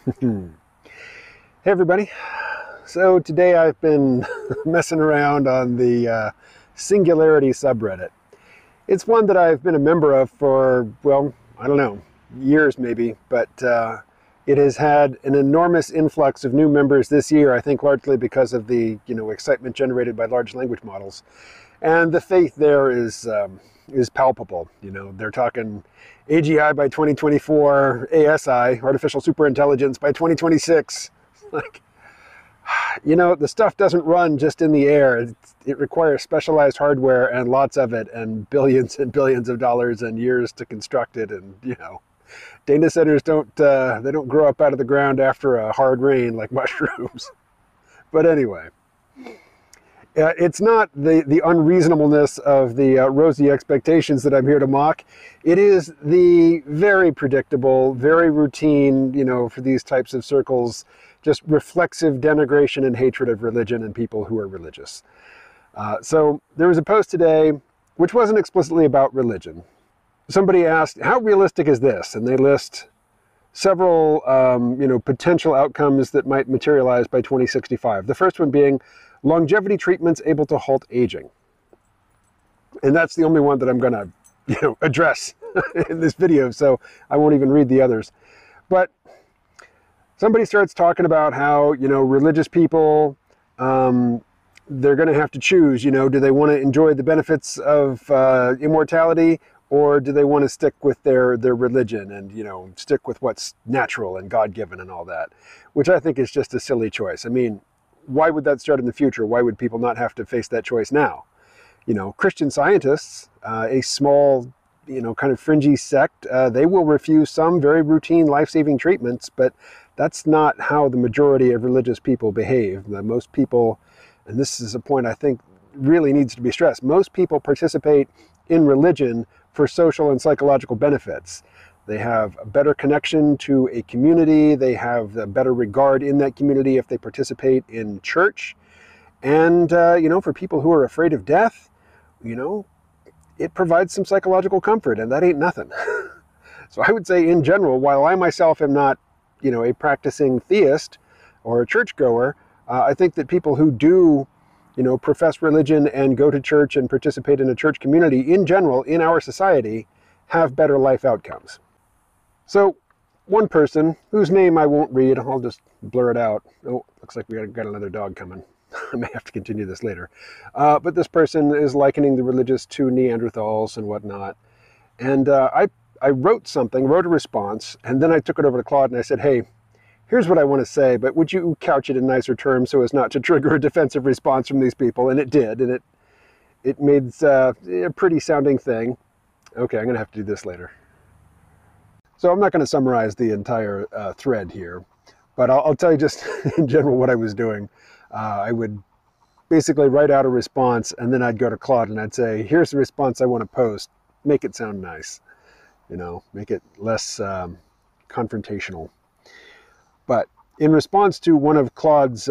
Hey everybody. So today I've been messing around on the Singularity subreddit. It's one that I've been a member of for, well, I don't know, years maybe, but it has had an enormous influx of new members this year, I think largely because of the, excitement generated by large language models. And the faith there is palpable. They're talking AGI by 2024, ASI, artificial superintelligence, by 2026. Like, the stuff doesn't run just in the air. It requires specialized hardware and lots of it and billions of dollars and years to construct it. And, data centers don't grow up out of the ground after a hard rain like mushrooms. But anyway, it's not the unreasonableness of the rosy expectations that I'm here to mock. It is the very predictable, very routine, for these types of circles, just reflexive denigration and hatred of religion and people who are religious. So there was a post today which wasn't explicitly about religion. Somebody asked, how realistic is this? And they list several potential outcomes that might materialize by 2065. The first one being longevity treatments able to halt aging. And that's the only one that I'm going to address in this video, so I won't even read the others. But somebody starts talking about how, religious people, they're going to have to choose, do they want to enjoy the benefits of immortality, or do they want to stick with their religion and, stick with what's natural and God-given and all that, which I think is just a silly choice. I mean, why would that start in the future? Why would people not have to face that choice now? Christian Scientists, a small, kind of fringy sect, they will refuse some very routine life-saving treatments, but that's not how the majority of religious people behave. Most people, and this is a point I think really needs to be stressed, most people participate in religion for social and psychological benefits. They have a better connection to a community. They have a better regard in that community if they participate in church. And, for people who are afraid of death, it provides some psychological comfort, and that ain't nothing. So I would say in general, while I myself am not, a practicing theist or a churchgoer, I think that people who do, profess religion and go to church and participate in a church community in general in our society have better life outcomes. So one person, whose name I won't read, I'll just blur it out. Oh, looks like we got another dog coming. I may have to continue this later. But this person is likening the religious to Neanderthals and whatnot. And I wrote a response, and then I took it over to Claude and I said, hey, here's what I want to say, but would you couch it in nicer terms so as not to trigger a defensive response from these people? And it did, and it made a pretty sounding thing. Okay, I'm going to have to do this later. So I'm not going to summarize the entire thread here, but I'll tell you just in general what I was doing. I would basically write out a response, and then I'd go to Claude and I'd say, here's the response I want to post. Make it sound nice, make it less confrontational. But in response to one of Claude's,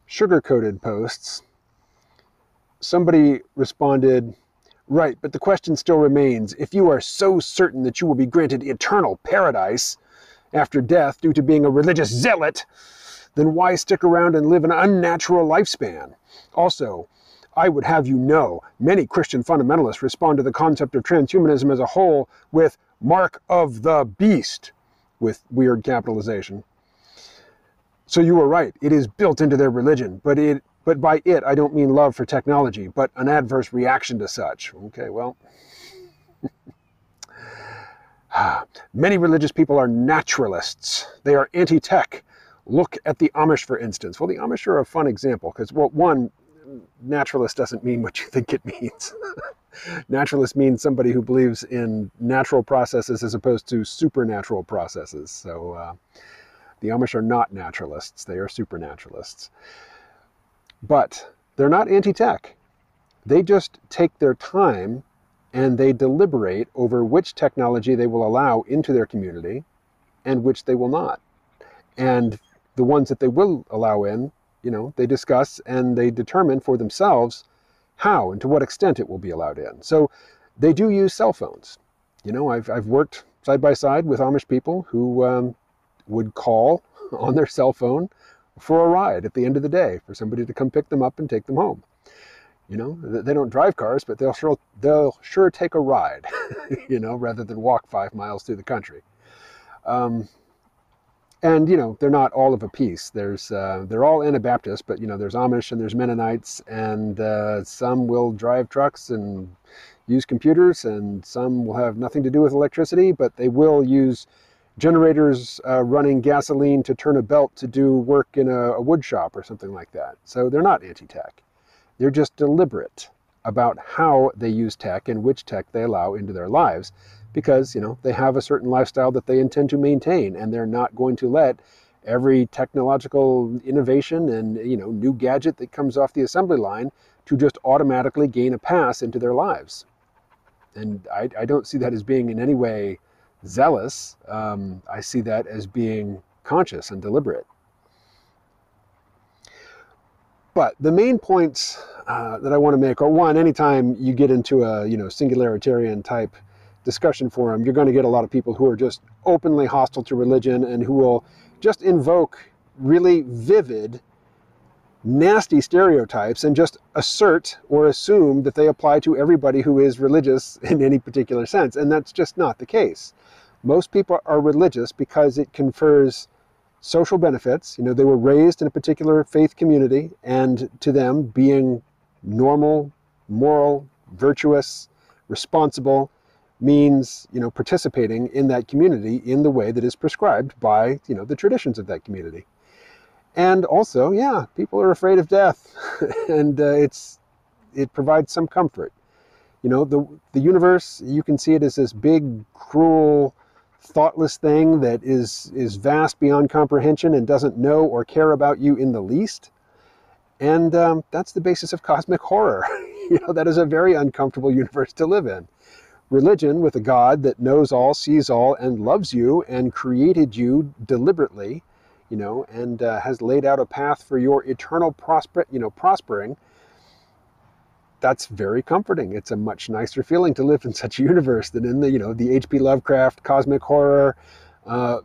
sugar-coated posts, somebody responded, right, but the question still remains, if you are so certain that you will be granted eternal paradise after death due to being a religious zealot, then why stick around and live an unnatural lifespan? Also, I would have you know, many Christian fundamentalists respond to the concept of transhumanism as a whole with mark of the beast, with weird capitalization. So you were right, it is built into their religion, but by it, I don't mean love for technology, but an adverse reaction to such. Okay, well. Many religious people are naturalists. They are anti-tech. Look at the Amish, for instance. Well, the Amish are a fun example because, well, one, naturalist doesn't mean what you think it means. Naturalist means somebody who believes in natural processes as opposed to supernatural processes. So the Amish are not naturalists. They are supernaturalists. But they're not anti-tech. They just take their time and they deliberate over which technology they will allow into their community and which they will not. And the ones that they will allow in, they discuss and they determine for themselves how and to what extent it will be allowed in. So they do use cell phones. I've worked side by side with Amish people who would call on their cell phone for a ride at the end of the day, for somebody to come pick them up and take them home. You know, they don't drive cars, but they'll sure take a ride, you know, rather than walk 5 miles through the country. And, you know, they're not all of a piece. They're all Anabaptist, but, you know, there's Amish and there's Mennonites, and some will drive trucks and use computers, and some will have nothing to do with electricity, but they will use generators running gasoline to turn a belt to do work in a wood shop or something like that. So they're not anti-tech. They're just deliberate about how they use tech and which tech they allow into their lives, because, you know, they have a certain lifestyle that they intend to maintain, and they're not going to let every technological innovation and, you know, new gadget that comes off the assembly line to just automatically gain a pass into their lives. And I don't see that as being in any way zealous. I see that as being conscious and deliberate. But the main points that I want to make are, one, anytime you get into a, you know, singularitarian type discussion forum, you're going to get a lot of people who are just openly hostile to religion and who will just invoke really vivid, nasty stereotypes and just assert or assume that they apply to everybody who is religious in any particular sense. And that's just not the case. Most people are religious because it confers social benefits. You know, they were raised in a particular faith community, and to them, being normal, moral, virtuous, responsible means, you know, participating in that community in the way that is prescribed by, you know, the traditions of that community. And also, yeah, people are afraid of death, and it provides some comfort. You know, the universe, you can see it as this big, cruel, thoughtless thing that is vast beyond comprehension and doesn't know or care about you in the least. And that's the basis of cosmic horror. You know, that is a very uncomfortable universe to live in. Religion with a God that knows all, sees all, and loves you and created you deliberately, you know, and has laid out a path for your eternal prospering. That's very comforting. It's a much nicer feeling to live in such a universe than in the, you know, the H.P. Lovecraft cosmic horror,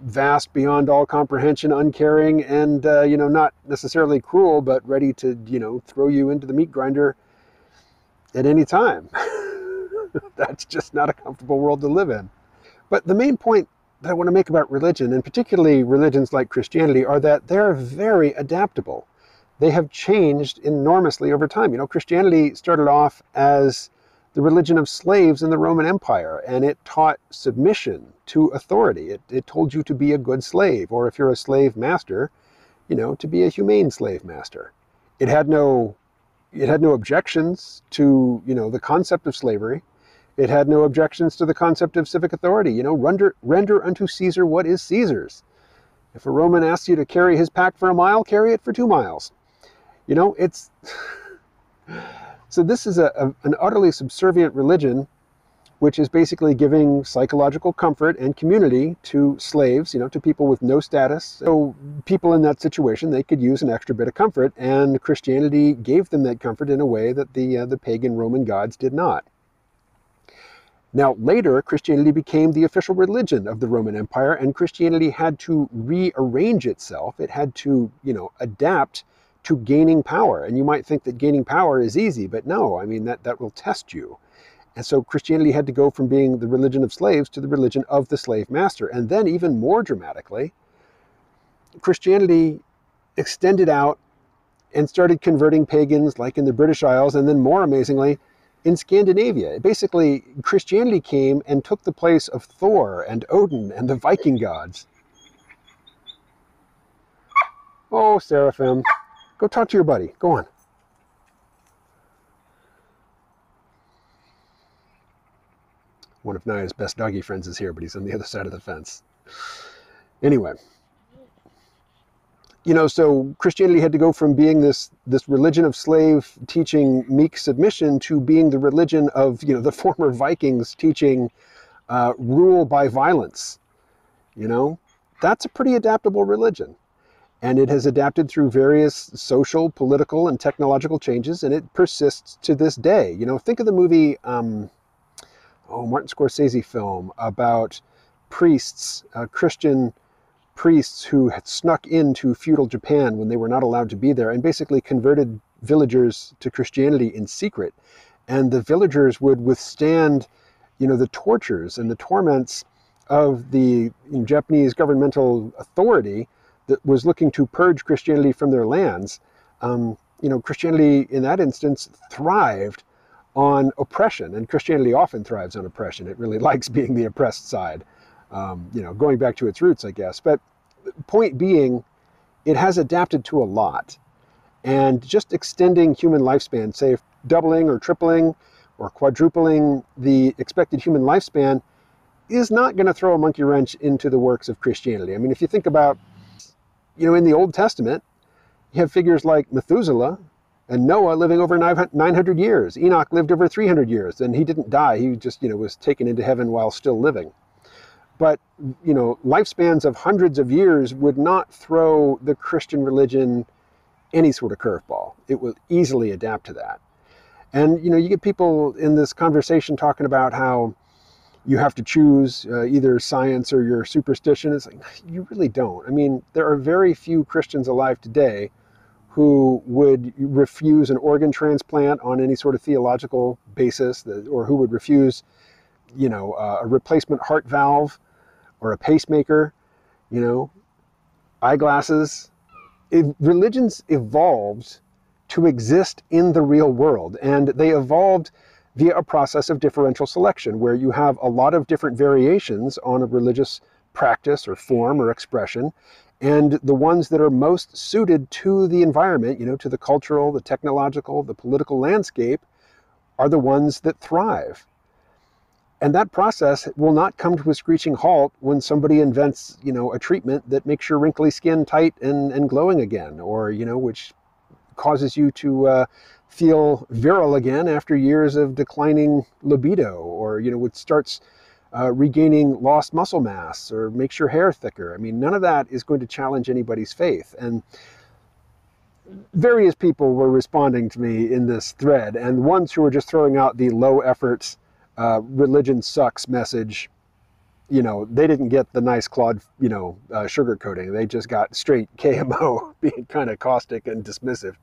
vast beyond all comprehension, uncaring, and, you know, not necessarily cruel, but ready to, you know, throw you into the meat grinder at any time. That's just not a comfortable world to live in. But the main point that I want to make about religion, and particularly religions like Christianity, are that they're very adaptable. They have changed enormously over time. You know, Christianity started off as the religion of slaves in the Roman Empire, and it taught submission to authority. It told you to be a good slave, or if you're a slave master, you know, to be a humane slave master. It had no objections to, you know, the concept of slavery. It had no objections to the concept of civic authority. You know, render unto Caesar what is Caesar's. If a Roman asks you to carry his pack for a mile, carry it for 2 miles. You know, it's... So this is an utterly subservient religion, which is basically giving psychological comfort and community to slaves, you know, to people with no status. So people in that situation, they could use an extra bit of comfort, and Christianity gave them that comfort in a way that the pagan Roman gods did not. Now, later, Christianity became the official religion of the Roman Empire, and Christianity had to rearrange itself. It had to, you know, adapt to gaining power. And you might think that gaining power is easy, but no, I mean, that will test you. And so Christianity had to go from being the religion of slaves to the religion of the slave master. And then even more dramatically, Christianity extended out and started converting pagans like in the British Isles, and then more amazingly, in Scandinavia. Basically, Christianity came and took the place of Thor and Odin and the Viking gods. Oh, Seraphim, go talk to your buddy. Go on. One of Naya's best doggy friends is here, but he's on the other side of the fence. Anyway, you know, so Christianity had to go from being this religion of slave teaching meek submission to being the religion of, you know, the former Vikings teaching rule by violence. You know, that's a pretty adaptable religion. And it has adapted through various social, political, and technological changes, and it persists to this day. You know, think of the movie, Martin Scorsese film about priests, Christian priests who had snuck into feudal Japan when they were not allowed to be there and basically converted villagers to Christianity in secret. And the villagers would withstand, the tortures and the torments of the Japanese governmental authority that was looking to purge Christianity from their lands. Christianity in that instance thrived on oppression, and Christianity often thrives on oppression. It really likes being the oppressed side, going back to its roots, I guess. But point being, it has adapted to a lot. And just extending human lifespan, say doubling or tripling or quadrupling the expected human lifespan, is not going to throw a monkey wrench into the works of Christianity. I mean, if you think about, in the Old Testament, you have figures like Methuselah and Noah living over 900 years. Enoch lived over 300 years, and he didn't die. He just, was taken into heaven while still living. But, lifespans of hundreds of years would not throw the Christian religion any sort of curveball. It will easily adapt to that. And, you get people in this conversation talking about how you have to choose either science or your superstition. It's like, you really don't. I mean, there are very few Christians alive today who would refuse an organ transplant on any sort of theological basis, or who would refuse, a replacement heart valve or a pacemaker, eyeglasses. Religions evolved to exist in the real world, and they evolved via a process of differential selection, where you have a lot of different variations on a religious practice or form or expression, and the ones that are most suited to the environment, to the cultural, the technological, the political landscape, are the ones that thrive. And that process will not come to a screeching halt when somebody invents, a treatment that makes your wrinkly skin tight and glowing again, or, which causes you to feel virile again after years of declining libido, or, which starts regaining lost muscle mass, or makes your hair thicker. I mean, none of that is going to challenge anybody's faith. And various people were responding to me in this thread, and ones who were just throwing out the low effort religion sucks message, they didn't get the nice Claude, sugar coating. They just got straight KMO, being kind of caustic and dismissive.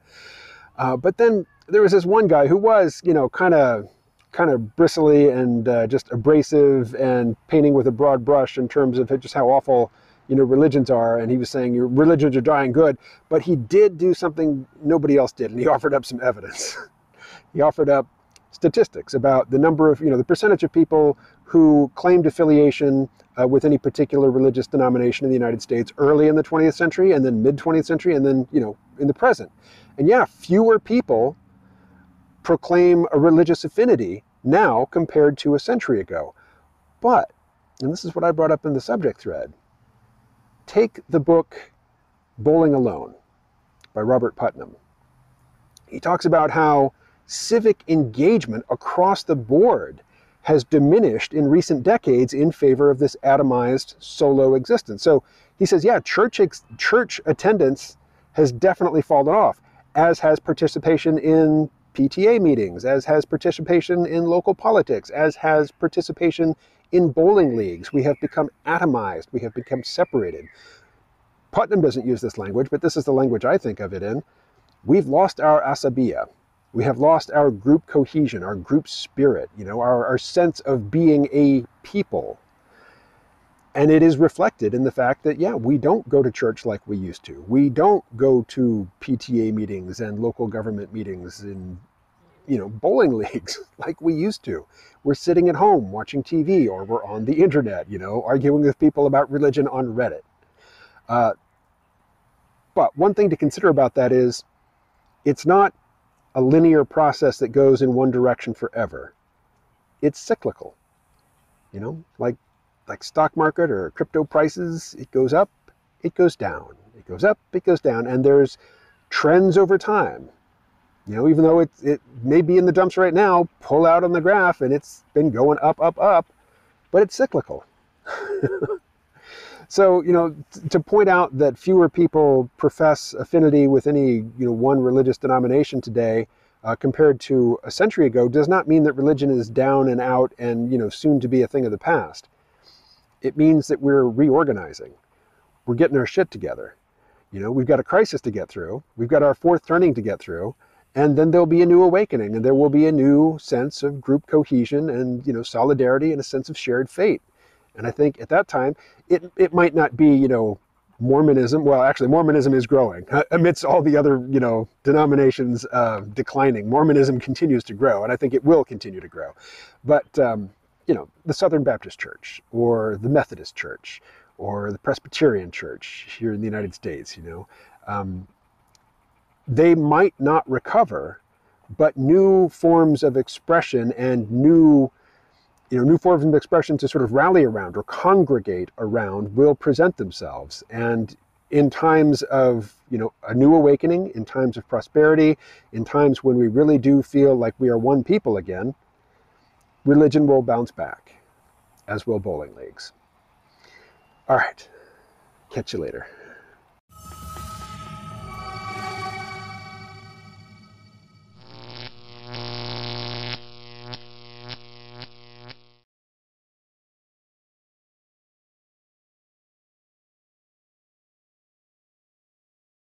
But then there was this one guy who was, kind of bristly and just abrasive and painting with a broad brush in terms of just how awful, religions are. And he was saying your religions are dying good, but he did do something nobody else did. And he offered up some evidence. He offered up statistics about the number of, the percentage of people who claimed affiliation with any particular religious denomination in the United States early in the 20th century, and then mid 20th century, and then, in the present. And yeah, fewer people proclaim a religious affinity now compared to a century ago. But, and this is what I brought up in the subject thread, take the book Bowling Alone by Robert Putnam. He talks about how civic engagement across the board has diminished in recent decades in favor of this atomized solo existence. So he says, yeah, church attendance has definitely fallen off, as has participation in PTA meetings, as has participation in local politics, as has participation in bowling leagues. We have become atomized. We have become separated. Putnam doesn't use this language, but this is the language I think of it in. We've lost our asabiya. We have lost our group cohesion, our group spirit, our sense of being a people. And it is reflected in the fact that, yeah, we don't go to church like we used to. We don't go to PTA meetings and local government meetings and, bowling leagues like we used to. We're sitting at home watching TV, or we're on the internet, arguing with people about religion on Reddit. But one thing to consider about that is it's not a linear process that goes in one direction forever. It's cyclical, like stock market or crypto prices. It goes up, it goes down, it goes up, it goes down, and there's trends over time. Even though it may be in the dumps right now, pull out on the graph and it's been going up, up, up, but it's cyclical. So, to point out that fewer people profess affinity with any, one religious denomination today compared to a century ago does not mean that religion is down and out and, soon to be a thing of the past. It means that we're reorganizing. we're getting our shit together. You know, we've got a crisis to get through. We've got our fourth turning to get through. And then there'll be a new awakening, and there will be a new sense of group cohesion and, you know, solidarity and a sense of shared fate. And I think at that time, it might not be, you know, Mormonism. Well, actually, Mormonism is growing amidst all the other, you know, denominations declining. Mormonism continues to grow, and I think it will continue to grow. But, you know, the Southern Baptist Church or the Methodist Church or the Presbyterian Church here in the United States, you know, they might not recover, but new forms of expression and new forms of expression to sort of rally around or congregate around will present themselves. And in times of, you know, a new awakening, in times of prosperity, in times when we really do feel like we are one people again, religion will bounce back, as will bowling leagues. All right, catch you later.